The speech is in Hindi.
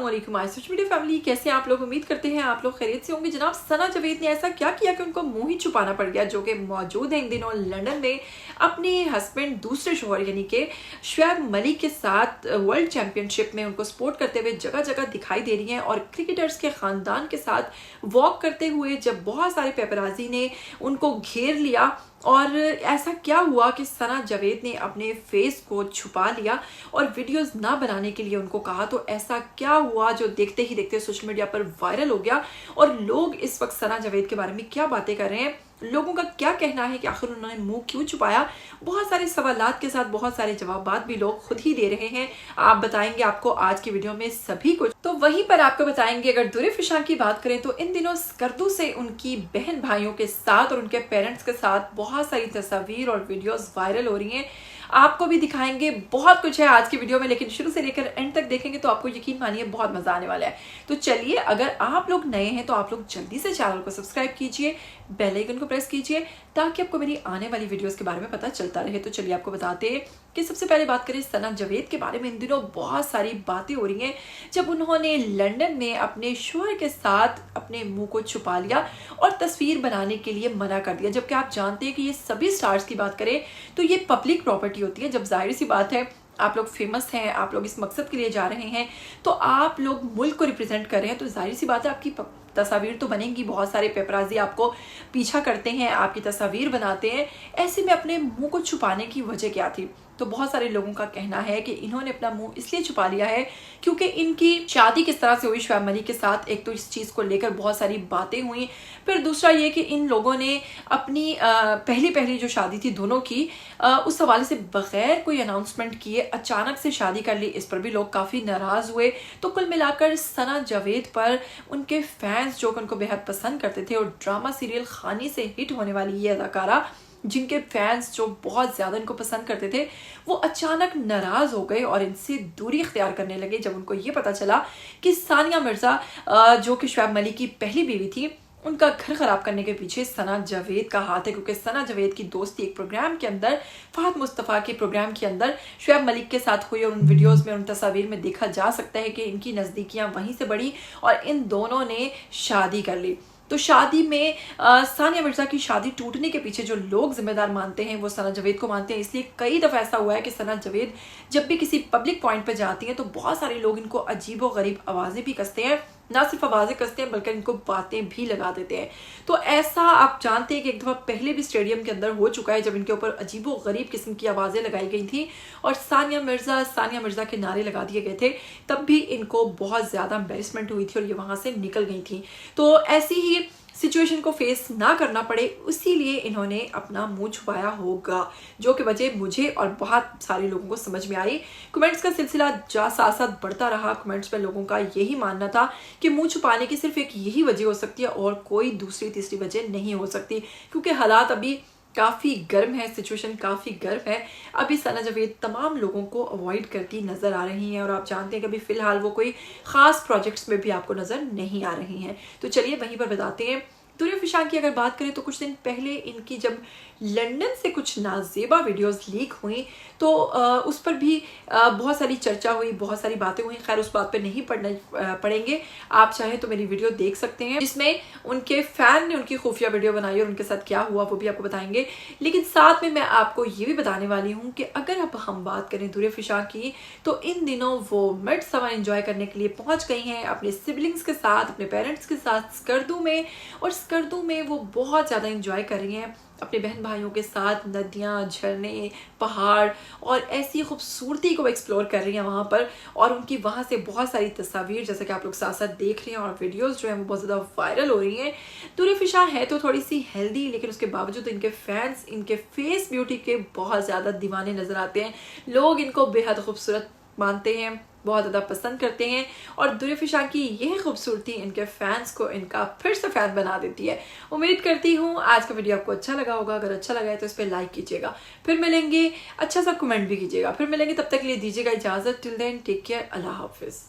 अस्सलामुअलैकुम सोशल मीडिया फैमिली, कैसे आप लोग? उम्मीद करते हैं आप लोग खैरियत से होंगे। जनाब सना जावेद ने ऐसा क्या किया कि उनको मुंह ही छुपाना पड़ गया, जो कि मौजूद है इन दिनों लंदन में अपने हस्बैंड दूसरे शोहर यानी कि शुएब मलिक के साथ वर्ल्ड चैंपियनशिप में उनको सपोर्ट करते हुए जगह जगह दिखाई दे रही हैं। और क्रिकेटर्स के खानदान के साथ वॉक करते हुए जब बहुत सारे पेपराजी ने उनको घेर लिया, और ऐसा क्या हुआ कि सना जावेद ने अपने फेस को छुपा लिया और वीडियोस ना बनाने के लिए उनको कहा। तो ऐसा क्या हुआ जो देखते ही देखते सोशल मीडिया पर वायरल हो गया, और लोग इस वक्त सना जावेद के बारे में क्या बातें कर रहे हैं, लोगों का क्या कहना है कि आखिर उन्होंने मुंह क्यों छुपाया। बहुत सारे सवालात के साथ बहुत सारे जवाबात भी लोग खुद ही दे रहे हैं। आप बताएंगे आपको आज की वीडियो में सभी कुछ। तो वहीं पर आपको बताएंगे, अगर दुरे फिशा की बात करें तो इन दिनों स्कर्दू से उनकी बहन भाइयों के साथ और उनके पेरेंट्स के साथ बहुत सारी तस्वीर और वीडियोस वायरल हो रही हैं। आपको भी दिखाएंगे, बहुत कुछ है आज की वीडियो में, लेकिन शुरू से लेकर एंड तक देखेंगे तो आपको यकीन मानिए बहुत मजा आने वाला है। तो चलिए, अगर आप लोग नए हैं तो आप लोग जल्दी से चैनल को सब्सक्राइब कीजिए, बेल आइकन को प्रेस कीजिए ताकि आपको मेरी आने वाली वीडियोस के बारे में पता चलता रहे। तो चलिए आपको बताते हैं कि सबसे पहले बात करें सना जावेद के बारे में। इन दिनों बहुत सारी बातें हो रही हैं जब उन्होंने लंदन में अपने शोहर के साथ अपने मुंह को छुपा लिया और तस्वीर बनाने के लिए मना कर दिया। जबकि आप जानते हैं कि ये सभी स्टार्स की बात करें तो ये पब्लिक प्रॉपर्टी होती है। जब जाहिर सी बात है आप लोग फेमस हैं, आप लोग इस मकसद के लिए जा रहे हैं, तो आप लोग मुल्क को रिप्रेजेंट कर रहे हैं, तो जाहिर सी बात है आपकी तस्वीर तो बनेंगी। बहुत सारे पेपराजी आपको पीछा करते हैं, आपकी तस्वीर बनाते हैं। ऐसे में अपने मुंह को छुपाने की वजह क्या थी? तो बहुत सारे लोगों का कहना है कि इन्होंने अपना मुंह इसलिए छुपा लिया है क्योंकि इनकी शादी किस तरह से हुई शुएब मलिक के साथ। एक तो इस चीज़ को लेकर बहुत सारी बातें हुई, फिर दूसरा ये कि इन लोगों ने अपनी पहली जो शादी थी दोनों की, उस हवाले से बगैर कोई अनाउंसमेंट किए अचानक से शादी कर ली। इस पर भी लोग काफ़ी नाराज़ हुए। तो कुल मिलाकर सना जावेद पर उनके फैंस जो उनको बेहद पसंद करते थे, और ड्रामा सीरियल खानी से हिट होने वाली ये अदाकारा जिनके फैंस जो बहुत ज़्यादा इनको पसंद करते थे, वो अचानक नाराज़ हो गए और इनसे दूरी इख्तियार करने लगे जब उनको ये पता चला कि सानिया मिर्ज़ा जो कि शुएब मलिक की पहली बीवी थी, उनका घर खराब करने के पीछे सना जावेद का हाथ है। क्योंकि सना जावेद की दोस्ती एक प्रोग्राम के अंदर, फहद मुस्तफ़ा के प्रोग्राम के अंदर शुएब मलिक के साथ हुई, और उन वीडियोस में, उन तस्वीर में देखा जा सकता है कि इनकी नज़दीकियाँ वहीं से बढ़ी और इन दोनों ने शादी कर ली। तो शादी में सानिया मिर्ज़ा की शादी टूटने के पीछे जो लोग जिम्मेदार मानते हैं वो सना जावेद को मानते हैं। इसलिए कई दफ़ा ऐसा हुआ है कि सना जावेद जब भी किसी पब्लिक पॉइंट पर जाती हैं तो बहुत सारे लोग इनको अजीब व गरीब आवाज़ें भी कसते हैं। ना सिर्फ आवाज़ें कसते हैं बल्कि इनको बातें भी लगा देते हैं। तो ऐसा आप जानते हैं कि एक दफ़ा पहले भी स्टेडियम के अंदर हो चुका है जब इनके ऊपर अजीब व गरीब किस्म की आवाज़ें लगाई गई थी और सानिया मिर्ज़ा के नारे लगा दिए गए थे। तब भी इनको बहुत ज़्यादा एम्बैरेसमेंट हुई थी और ये वहाँ से निकल गई थी। तो ऐसी ही सिचुएशन को फेस ना करना पड़े इसीलिए इन्होंने अपना मुंह छुपाया होगा, जो कि वजह मुझे और बहुत सारे लोगों को समझ में आई। कमेंट्स का सिलसिला साथ साथ बढ़ता रहा। कमेंट्स में लोगों का यही मानना था कि मुंह छुपाने की सिर्फ एक यही वजह हो सकती है और कोई दूसरी तीसरी वजह नहीं हो सकती, क्योंकि हालात अभी काफ़ी गर्म है, सिचुएशन काफ़ी गर्म है। अभी सना जावेद तमाम लोगों को अवॉइड करती नज़र आ रही हैं और आप जानते हैं कि अभी फ़िलहाल वो कोई ख़ास प्रोजेक्ट्स में भी आपको नज़र नहीं आ रही हैं। तो चलिए वहीं पर बताते हैं दुरे फिशा की अगर बात करें तो कुछ दिन पहले इनकी जब लंदन से कुछ नाजेबा वीडियोस लीक हुई तो उस पर भी बहुत सारी चर्चा हुई, बहुत सारी बातें हुई। खैर उस बात पे नहीं पड़ेंगे, आप चाहें तो मेरी वीडियो देख सकते हैं जिसमें उनके फैन ने उनकी खुफिया वीडियो बनाई और उनके साथ क्या हुआ वो भी आपको बताएंगे। लेकिन साथ में मैं आपको ये भी बताने वाली हूँ कि अगर अब हम बात करें दुरे फिशा की तो इन दिनों वो मिड समर एंजॉय करने के लिए पहुँच गई हैं अपने सिबलिंग्स के साथ, अपने पेरेंट्स के साथ स्कर्दू में। और स्कर्दू में वो बहुत ज़्यादा इंजॉय कर रही हैं अपने बहन भाइयों के साथ। नदियाँ, झरने, पहाड़ और ऐसी खूबसूरती को एक्सप्लोर कर रही हैं वहाँ पर, और उनकी वहाँ से बहुत सारी तस्वीर जैसा कि आप लोग साथ साथ देख रहे हैं और वीडियोस जो हैं वो बहुत ज़्यादा वायरल हो रही हैं। दुरे फिशा है तो थोड़ी सी हेल्दी, लेकिन उसके बावजूद इनके फैंस इनके फेस ब्यूटी के बहुत ज़्यादा दीवाने नज़र आते हैं। लोग इनको बेहद खूबसूरत मानते हैं, बहुत ज़्यादा पसंद करते हैं, और दुरे फिशा की यह खूबसूरती इनके फैंस को इनका फिर से फ़ैन बना देती है। उम्मीद करती हूँ आज का वीडियो आपको अच्छा लगा होगा। अगर अच्छा लगा है तो इस पर लाइक कीजिएगा, फिर मिलेंगे, अच्छा सा कमेंट भी कीजिएगा। फिर मिलेंगे, तब तक के लिए दीजिएगा इजाज़त। टिल देन टेक केयर, अल्लाह हाफिज़।